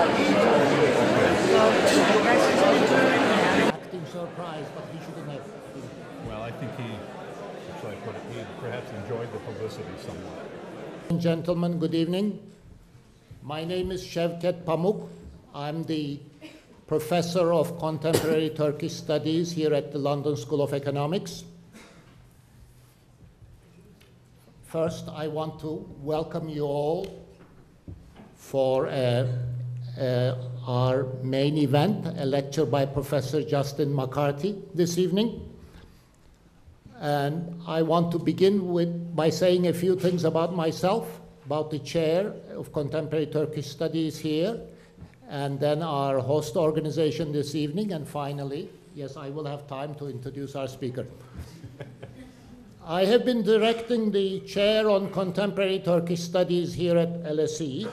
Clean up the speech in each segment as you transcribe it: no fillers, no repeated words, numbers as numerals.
Acting surprise, but he shouldn't have. Well, I think he perhaps enjoyed the publicity somewhat. Gentlemen, good evening. My name is Şevket Pamuk. I'm the Professor of Contemporary Turkish Studies here at the London School of Economics. First, I want to welcome you all for our main event, a lecture by Professor Justin McCarthy this evening. And I want to begin by saying a few things about myself, about the chair of Contemporary Turkish Studies here, and then our host organization this evening, and finally, yes, I will have time to introduce our speaker. I have been directing the chair on Contemporary Turkish Studies here at LSE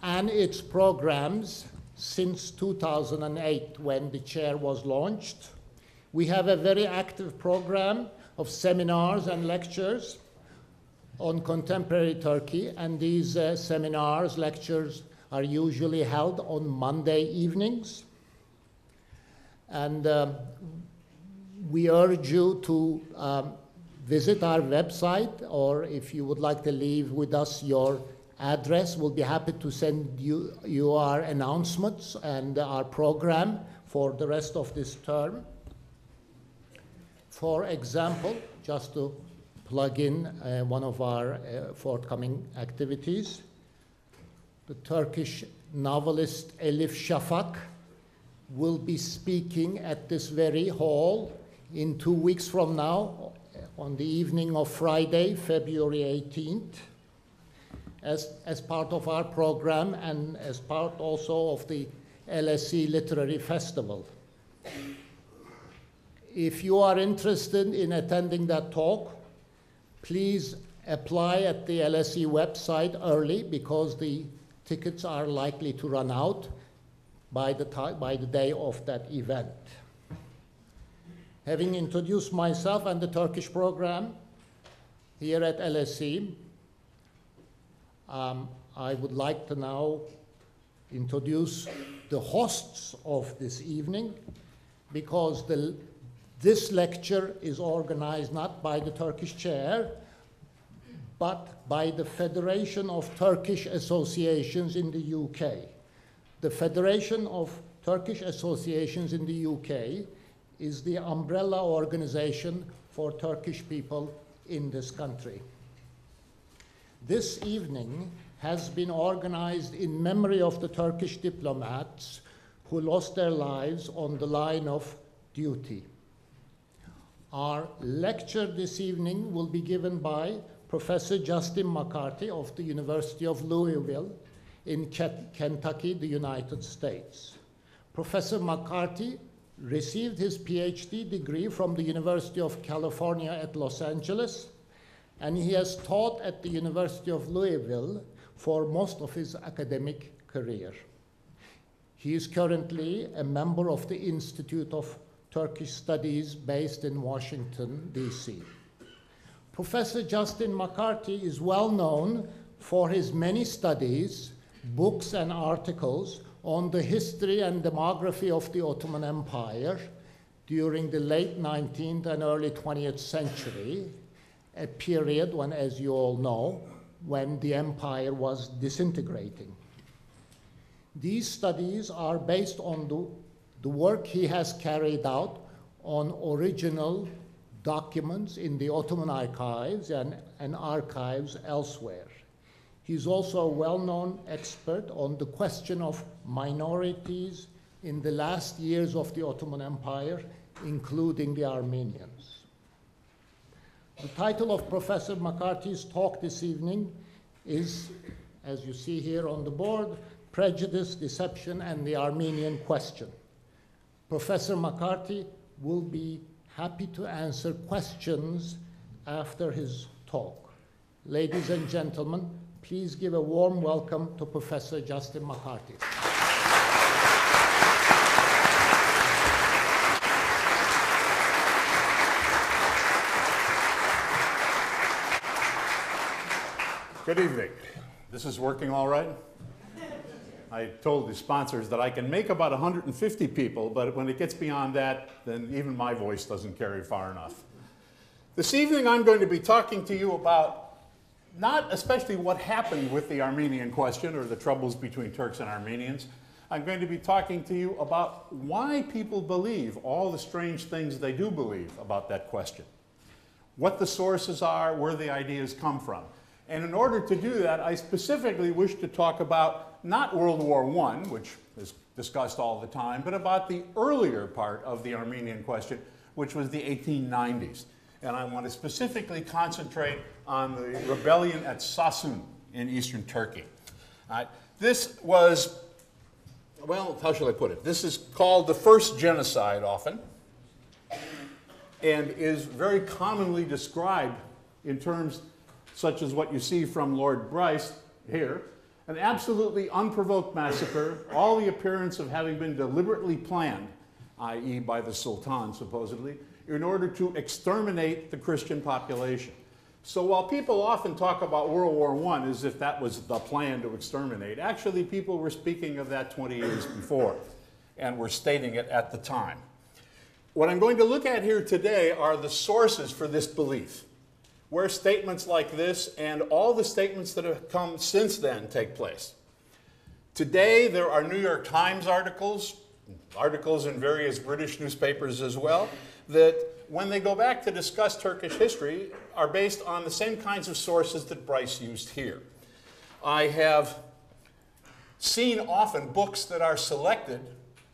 and its programs since 2008 when the chair was launched. We have a very active program of seminars and lectures on contemporary Turkey, and these seminars, lectures are usually held on Monday evenings. And we urge you to visit our website, or if you would like to leave with us your address, we'll be happy to send you our announcements and our program for the rest of this term. For example, just to plug in one of our forthcoming activities, the Turkish novelist Elif Shafak will be speaking at this very hall in 2 weeks from now on the evening of Friday, February 18th, as part of our program and as part also of the LSE Literary Festival. If you are interested in attending that talk, please apply at the LSE website early because the tickets are likely to run out by the day of that event. Having introduced myself and the Turkish program here at LSE, I would like to now introduce the hosts of this evening, because this lecture is organized not by the Turkish chair, but by the Federation of Turkish Associations in the UK. The Federation of Turkish Associations in the UK is the umbrella organization for Turkish people in this country. This evening has been organized in memory of the Turkish diplomats who lost their lives on the line of duty. Our lecture this evening will be given by Professor Justin McCarthy of the University of Louisville in Kentucky, the United States. Professor McCarthy received his PhD degree from the University of California at Los Angeles, and he has taught at the University of Louisville for most of his academic career. He is currently a member of the Institute of Turkish Studies based in Washington, D.C. Professor Justin McCarthy is well known for his many studies, books, and articles on the history and demography of the Ottoman Empire during the late 19th and early 20th century, a period when, as you all know, when the empire was disintegrating. These studies are based on the work he has carried out on original documents in the Ottoman archives and archives elsewhere. He's also a well-known expert on the question of minorities in the last years of the Ottoman Empire, including the Armenians. The title of Professor McCarthy's talk this evening is, as you see here on the board, Prejudice, Deception, and the Armenian Question. Professor McCarthy will be happy to answer questions after his talk. Ladies and gentlemen, please give a warm welcome to Professor Justin McCarthy. Good evening. This is working all right? I told the sponsors that I can make about 150 people, but when it gets beyond that, then even my voice doesn't carry far enough. This evening I'm going to be talking to you about not especially what happened with the Armenian question or the troubles between Turks and Armenians. I'm going to be talking to you about why people believe all the strange things they do believe about that question, what the sources are, where the ideas come from. And in order to do that, I specifically wish to talk about not World War I, which is discussed all the time, but about the earlier part of the Armenian question, which was the 1890s. And I want to specifically concentrate on the rebellion at Sassoon in eastern Turkey. This was, well, how shall I put it? This is called the first genocide often, and is very commonly described in terms such as what you see from Lord Bryce here, an absolutely unprovoked massacre, all the appearance of having been deliberately planned, i.e. by the Sultan supposedly, in order to exterminate the Christian population. So while people often talk about World War I as if that was the plan to exterminate, actually people were speaking of that 20 years before and were stating it at the time. What I'm going to look at here today are the sources for this belief, where statements like this and all the statements that have come since then take place. Today, there are New York Times articles in various British newspapers as well, that when they go back to discuss Turkish history are based on the same kinds of sources that Bryce used here. I have seen often books that are selected,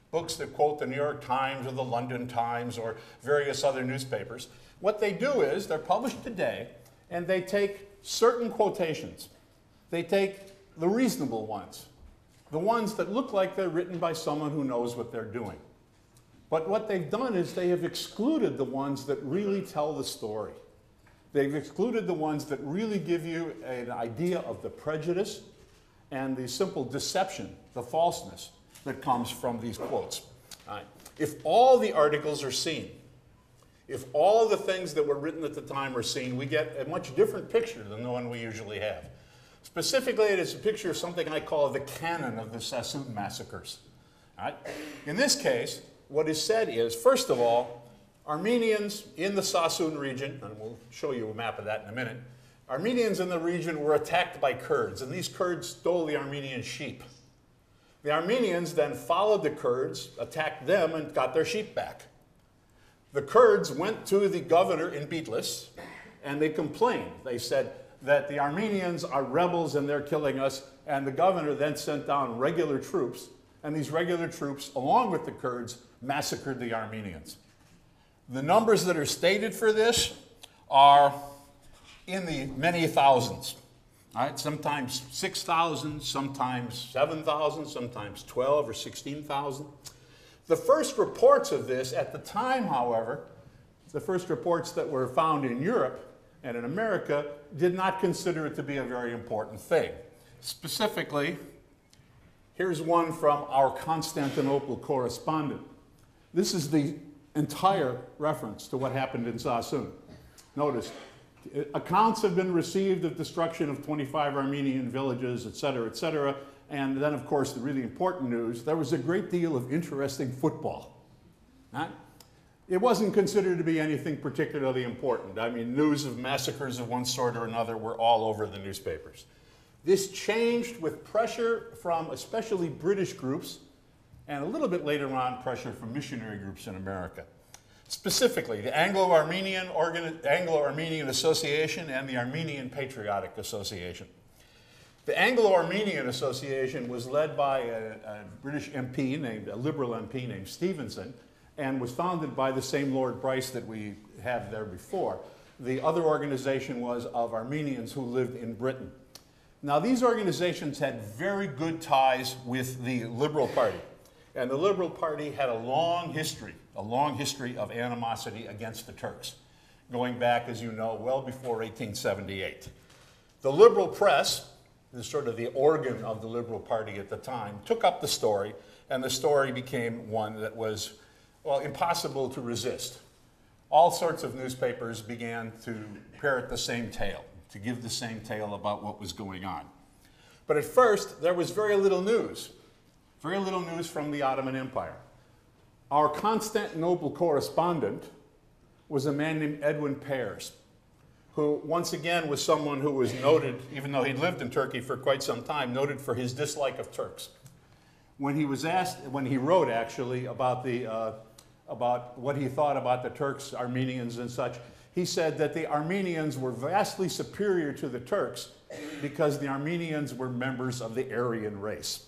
books that quote the New York Times or the London Times or various other newspapers. What they do is they're published today and they take certain quotations. They take the reasonable ones, the ones that look like they're written by someone who knows what they're doing. But what they've done is they have excluded the ones that really tell the story. They've excluded the ones that really give you an idea of the prejudice and the simple deception, the falseness that comes from these quotes. If all the articles are seen, if all the things that were written at the time are seen, we get a much different picture than the one we usually have. Specifically, it is a picture of something I call the canon of the Sassoon massacres. In this case, what is said is, first of all, Armenians in the Sassoon region, and we'll show you a map of that in a minute, Armenians in the region were attacked by Kurds, and these Kurds stole the Armenian sheep. The Armenians then followed the Kurds, attacked them, and got their sheep back. The Kurds went to the governor in Bitlis, and they complained. They said that the Armenians are rebels and they're killing us, and the governor then sent down regular troops, and these regular troops, along with the Kurds, massacred the Armenians. The numbers that are stated for this are in the many thousands. Sometimes 6,000, sometimes 7,000, sometimes 12 or 16,000. The first reports of this at the time, however, the first reports that were found in Europe and in America did not consider it to be a very important thing. Specifically, here's one from our Constantinople correspondent. This is the entire reference to what happened in Sassoon. Notice, accounts have been received of destruction of 25 Armenian villages, etc., and then, of course, the really important news, there was a great deal of interesting football. It wasn't considered to be anything particularly important. I mean, news of massacres of one sort or another were all over the newspapers. This changed with pressure from especially British groups, and a little bit later on, pressure from missionary groups in America. Specifically, the Anglo-Armenian Association and the Armenian Patriotic Association. The Anglo-Armenian Association was led by a British MP, a Liberal MP named Stevenson, and was founded by the same Lord Bryce that we had there before. The other organization was of Armenians who lived in Britain. Now, these organizations had very good ties with the Liberal Party. And the Liberal Party had a long history of animosity against the Turks, going back, as you know, well before 1878. The liberal press, the sort of the organ of the Liberal Party at the time, took up the story, and the story became one that was, well, impossible to resist. All sorts of newspapers began to parrot the same tale, to give the same tale about what was going on. But at first, there was very little news. Very little news from the Ottoman Empire. Our Constantinople correspondent was a man named Edwin Pears, who once again was someone who was noted, even though he'd lived in Turkey for quite some time, noted for his dislike of Turks. When he was asked, when he wrote actually about what he thought about the Turks, Armenians and such, he said that the Armenians were vastly superior to the Turks because the Armenians were members of the Aryan race.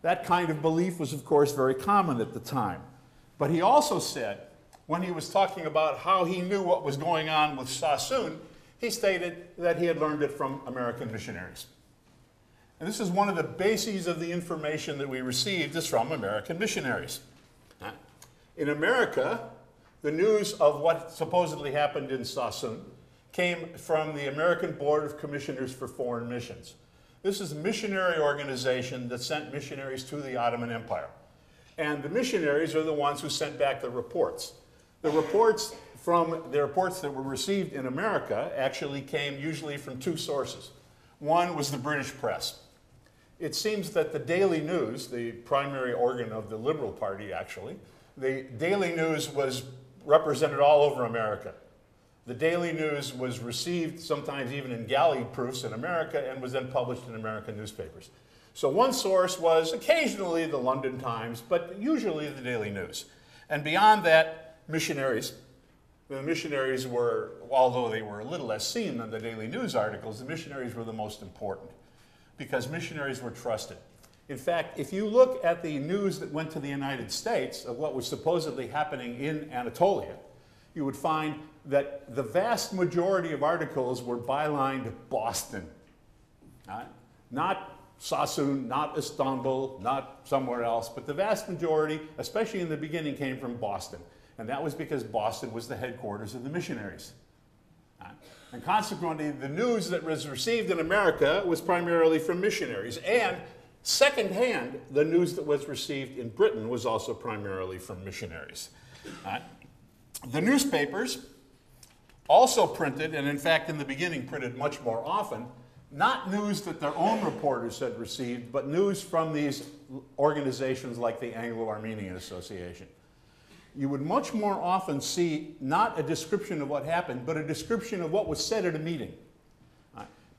That kind of belief was, of course, very common at the time. But he also said, when he was talking about how he knew what was going on with Sassoon, he stated that he had learned it from American missionaries. And this is one of the bases of the information that we received is from American missionaries. In America, the news of what supposedly happened in Sassoon came from the American Board of Commissioners for Foreign Missions. This is a missionary organization that sent missionaries to the Ottoman Empire. And the missionaries are the ones who sent back the reports. The reports that were received in America actually came usually from two sources. One was the British press. It seems that the Daily News, the primary organ of the Liberal Party actually, the Daily News was represented all over America. The Daily News was received sometimes even in galley proofs in America and was then published in American newspapers. So one source was occasionally the London Times, but usually the Daily News. And beyond that, missionaries. The missionaries were, although they were a little less seen than the Daily News articles, the missionaries were the most important because missionaries were trusted. In fact, if you look at the news that went to the United States of what was supposedly happening in Anatolia, you would find that the vast majority of articles were bylined Boston. Not Sassoon, not Istanbul, not somewhere else, but the vast majority, especially in the beginning, came from Boston. And that was because Boston was the headquarters of the missionaries. And consequently, the news that was received in America was primarily from missionaries. And secondhand, the news that was received in Britain was also primarily from missionaries. The newspapers also printed, and in fact in the beginning printed much more often, not news that their own reporters had received, but news from these organizations like the Anglo-Armenian Association. You would much more often see not a description of what happened, but a description of what was said at a meeting.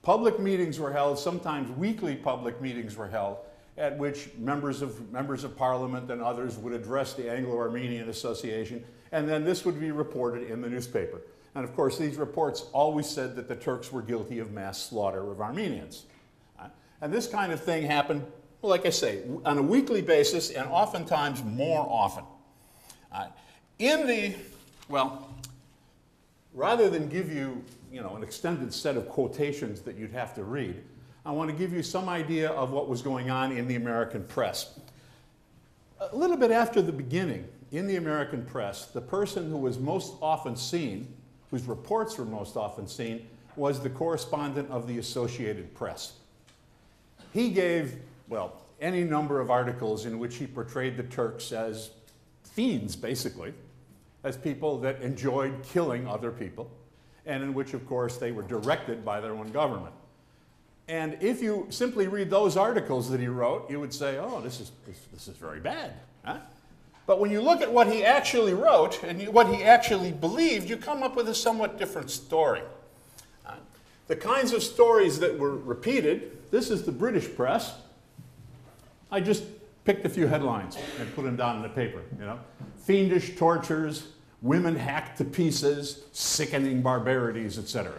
Public meetings were held, sometimes weekly public meetings were held, at which members of Parliament and others would address the Anglo-Armenian Association, and then this would be reported in the newspaper. And of course, these reports always said that the Turks were guilty of mass slaughter of Armenians. And this kind of thing happened, like I say, on a weekly basis and oftentimes more often. Rather than give you, an extended set of quotations that you'd have to read, I want to give you some idea of what was going on in the American press. A little bit after the beginning, in the American press, the person who was most often seen, whose reports were most often seen, was the correspondent of the Associated Press. He gave, any number of articles in which he portrayed the Turks as fiends, basically, as people that enjoyed killing other people, and in which, of course, they were directed by their own government. And if you simply read those articles that he wrote, you would say, oh, this is very bad. But when you look at what he actually wrote and what he actually believed, you come up with a somewhat different story. The kinds of stories that were repeated, this is the British press. I just picked a few headlines and put them down in the paper, Fiendish tortures, women hacked to pieces, sickening barbarities, etc.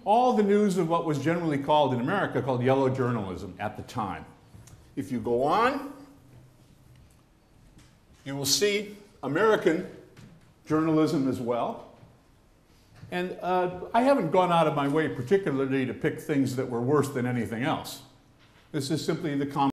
All the news of what was generally called in America called yellow journalism at the time. If you go on, you will see American journalism as well. And I haven't gone out of my way particularly to pick things that were worse than anything else. This is simply the common